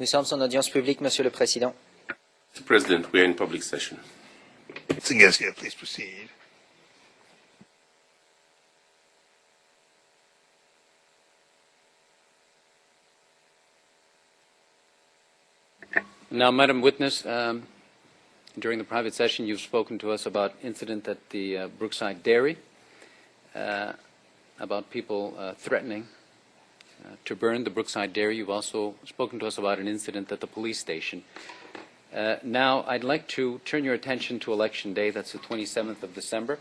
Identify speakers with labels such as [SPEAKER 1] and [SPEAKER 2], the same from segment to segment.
[SPEAKER 1] Nous sommes en audience publique, Monsieur le Président.
[SPEAKER 2] Mr. President, we are in public session.
[SPEAKER 3] Yes, yeah, please proceed.
[SPEAKER 4] Now, Madam Witness, during the private session, you've spoken to us about incident at the Brookside Dairy, about people threatening to burn the Brookside Dairy. You've also spoken to us about an incident at the police station. Now, I'd like to turn your attention to Election Day. That's the 27th of December.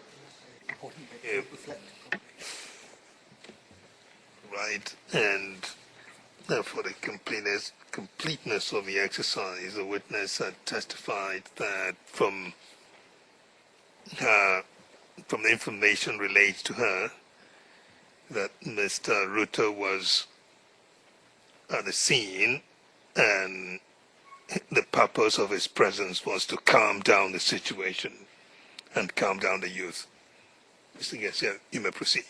[SPEAKER 3] Right, and for the completeness of the exercise, the witness had testified that from the information related to her, that Mr. Ruto was at the scene, and the purpose of his presence was to calm down the situation and calm down the youth. Mr. Garcia, you may proceed.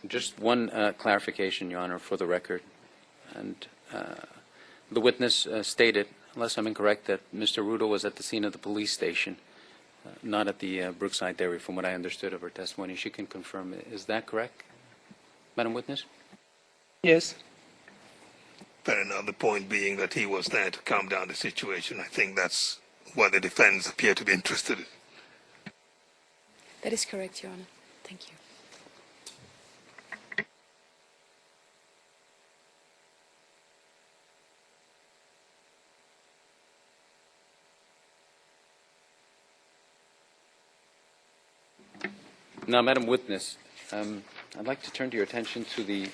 [SPEAKER 4] Just one clarification, Your Honor, for the record. And the witness stated, unless I'm incorrect, that Mr. Ruto was at the scene of the police station, not at the Brookside Dairy, from what I understood of her testimony. She can confirm. Is that correct, Madam Witness?
[SPEAKER 5] Yes.
[SPEAKER 3] Fair enough. The point being that he was there to calm down the situation. I think that's what the defense appear to be interested in.
[SPEAKER 6] That is correct, Your Honor. Thank you.
[SPEAKER 4] Now, Madam Witness, I'd like to turn to your attention to the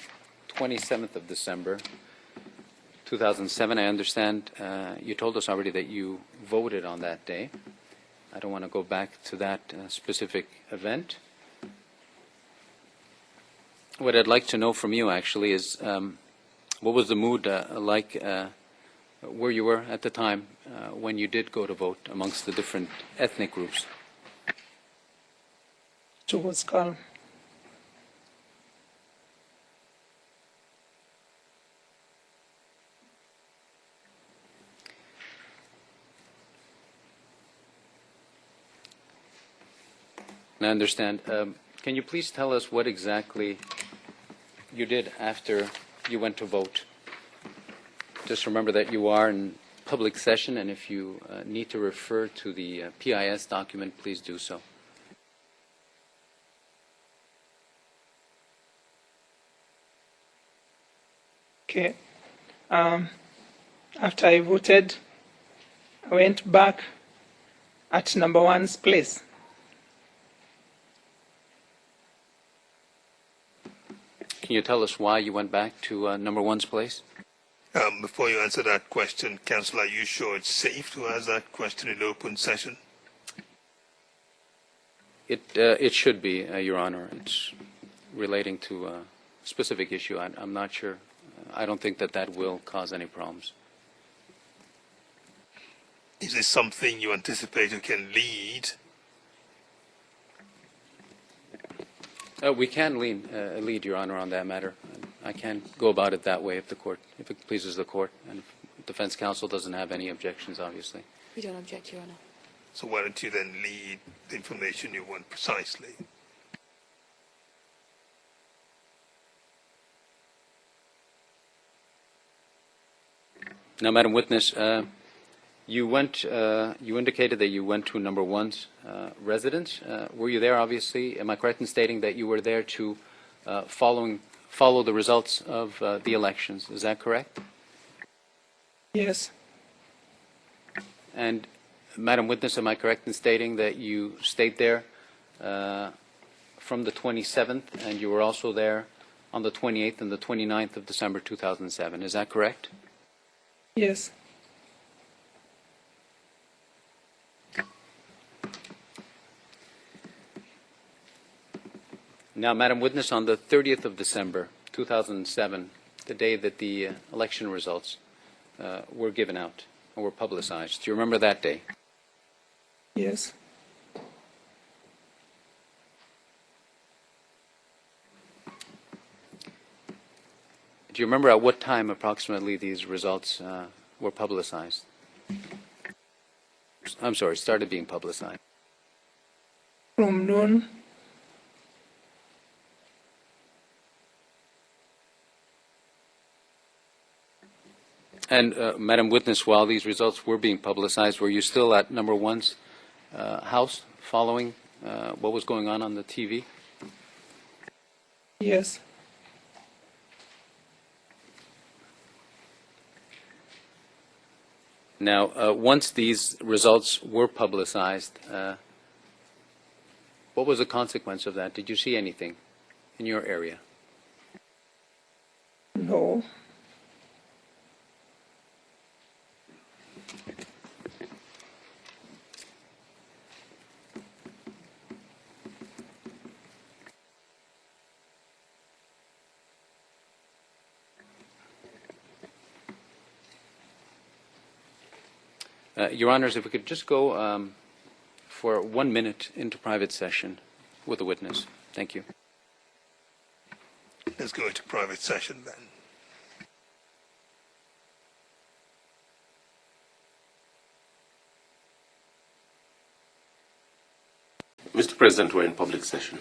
[SPEAKER 4] 27th of December, 2007. I understand you told us already that you voted on that day. I don't want to go back to that specific event. What I'd like to know from you, actually, is what was the mood like where you were at the time when you did go to vote amongst the different ethnic groups?
[SPEAKER 5] It was calm.
[SPEAKER 4] I understand. Can you please tell us what exactly you did after you went to vote? Just remember that you are in public session, and if you need to refer to the PIS document, please do so.
[SPEAKER 5] Okay. After I voted, I went back at number one's place.
[SPEAKER 4] Can you tell us why you went back to number one's place?
[SPEAKER 3] Before you answer that question, Counsel, are you sure it's safe to ask that question in open session?
[SPEAKER 4] It should be, Your Honor. It's relating to a specific issue. I'm not sure. I don't think that will cause any problems.
[SPEAKER 3] Is this something you anticipate you can lead?
[SPEAKER 4] We can lead, Your Honor, on that matter. I can go about it that way if it pleases the court, and if defense counsel doesn't have any objections, obviously.
[SPEAKER 6] We don't object, Your Honor.
[SPEAKER 3] So why don't you then lead the information you want precisely?
[SPEAKER 4] Now, Madam Witness, you indicated that you went to number one's residence. Were you there, obviously? Am I correct in stating that you were there to follow the results of the elections? Is that correct?
[SPEAKER 5] Yes.
[SPEAKER 4] And, Madam Witness, am I correct in stating that you stayed there from the 27th, and you were also there on the 28th and the 29th of December 2007? Is that correct?
[SPEAKER 5] Yes.
[SPEAKER 4] Now, Madam Witness, on the 30th of December 2007, the day that the election results were given out or were publicized, do you remember that day?
[SPEAKER 5] Yes.
[SPEAKER 4] Do you remember at what time approximately these results were publicized? I'm sorry, started being publicized.
[SPEAKER 5] From noon.
[SPEAKER 4] And Madam Witness, while these results were being publicized, were you still at number one's house following what was going on the TV?
[SPEAKER 5] Yes.
[SPEAKER 4] Now, once these results were publicized, what was the consequence of that? Did you see anything in your area?
[SPEAKER 5] No.
[SPEAKER 4] Your Honors, if we could just go for 1 minute into private session with the witness. Thank you.
[SPEAKER 3] Let's go into private session then.
[SPEAKER 2] Mr. President, we're in public session.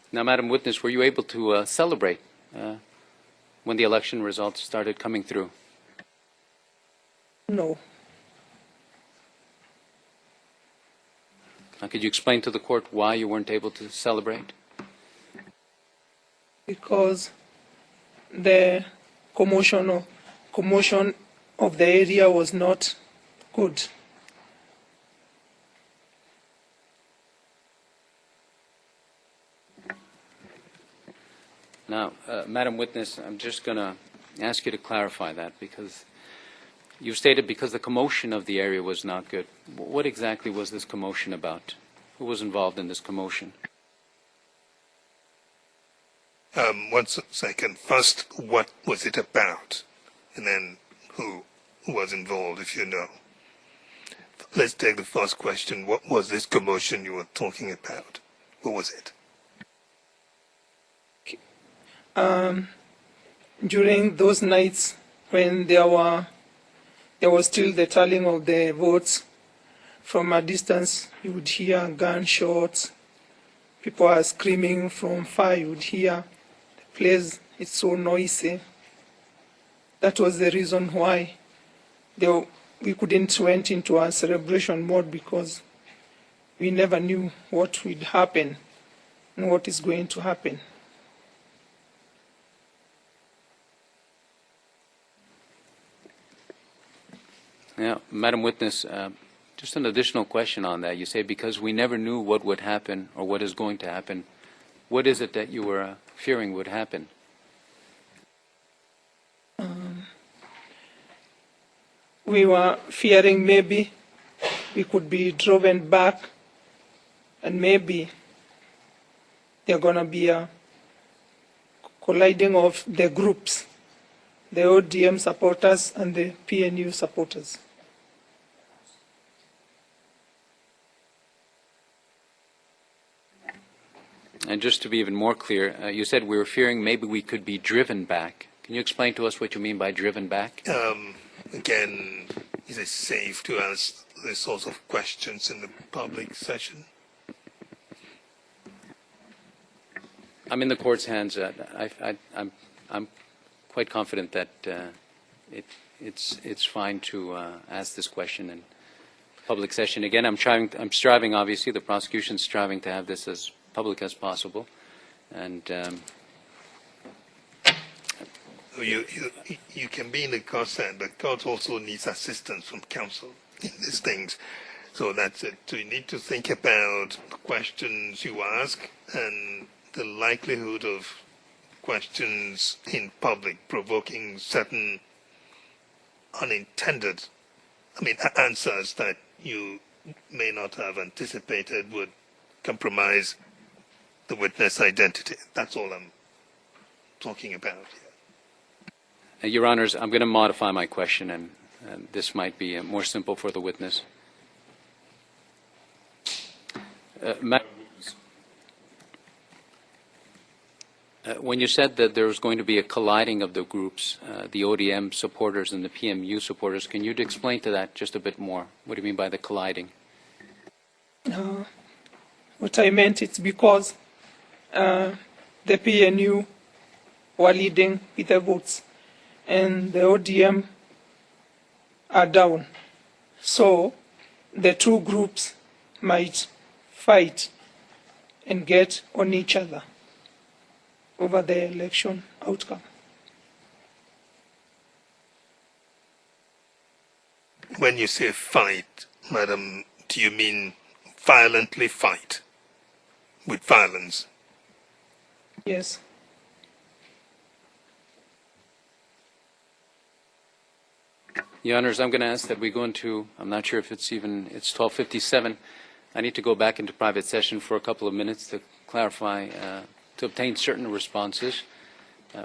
[SPEAKER 4] Now, Madam Witness, were you able to celebrate when the election results started coming through?
[SPEAKER 5] No.
[SPEAKER 4] Now, could you explain to the court why you weren't able to celebrate?
[SPEAKER 5] Because the commotion of the area was not good.
[SPEAKER 4] Now, Madam Witness, I'm just going to ask you to clarify that, because you stated because the commotion of the area was not good. What exactly was this commotion about? Who was involved in this commotion?
[SPEAKER 3] 1 second. First, what was it about? And then who was involved, if you know. Let's take the first question. What was this commotion you were talking about? What was it?
[SPEAKER 5] During those nights when there was still the tallying of the votes, from a distance you would hear gunshots, people are screaming from far, you would hear the place, it's so noisy. That was the reason why we couldn't went into a celebration mode, because we never knew what would happen and what is going to happen.
[SPEAKER 4] Yeah, Madam Witness, just an additional question on that. You say because we never knew what would happen or what is going to happen. What is it that you were fearing would happen?
[SPEAKER 5] We were fearing maybe we could be driven back, and maybe there's going to be a colliding of the groups, the ODM supporters and the PNU supporters.
[SPEAKER 4] And just to be even more clear, you said we were fearing maybe we could be driven back. Can you explain to us what you mean by driven back?
[SPEAKER 3] Again, is it safe to ask this sorts of questions in the public session?
[SPEAKER 4] I'm in the court's hands. I'm quite confident that it's fine to ask this question in public session. Again, I'm striving. Obviously, the prosecution's striving to have this as public as possible, and
[SPEAKER 3] you can be in the court side, but court also needs assistance from counsel in these things. So that's it. So you need to think about the questions you ask and the likelihood of questions in public provoking certain unintended, answers that you may not have anticipated would compromise the witness identity. That's all I'm talking about here.
[SPEAKER 4] Your Honors, I'm going to modify my question, and this might be more simple for the witness. When you said that there was going to be a colliding of the groups, the ODM supporters and the PMU supporters, can you explain to that just a bit more? What do you mean by the colliding?
[SPEAKER 5] What I meant is because the PNU were leading with the votes and the ODM are down. So the two groups might fight and get on each other over the election outcome.
[SPEAKER 3] When you say fight, Madam, do you mean violently fight? With violence?
[SPEAKER 5] Yes.
[SPEAKER 4] Your Honors, I'm going to ask that we go into, I'm not sure if it's 12:57. I need to go back into private session for a couple of minutes to clarify, to obtain certain responses.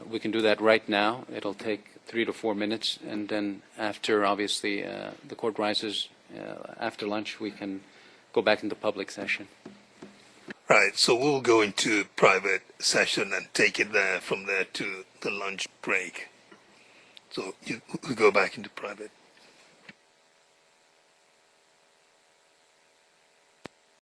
[SPEAKER 4] We can do that right now. It'll take 3 to 4 minutes, and then after, obviously, the court rises after lunch, we can go back into public session.
[SPEAKER 3] Right, so we'll go into private session and take it there from there to the lunch break. So we go back into private.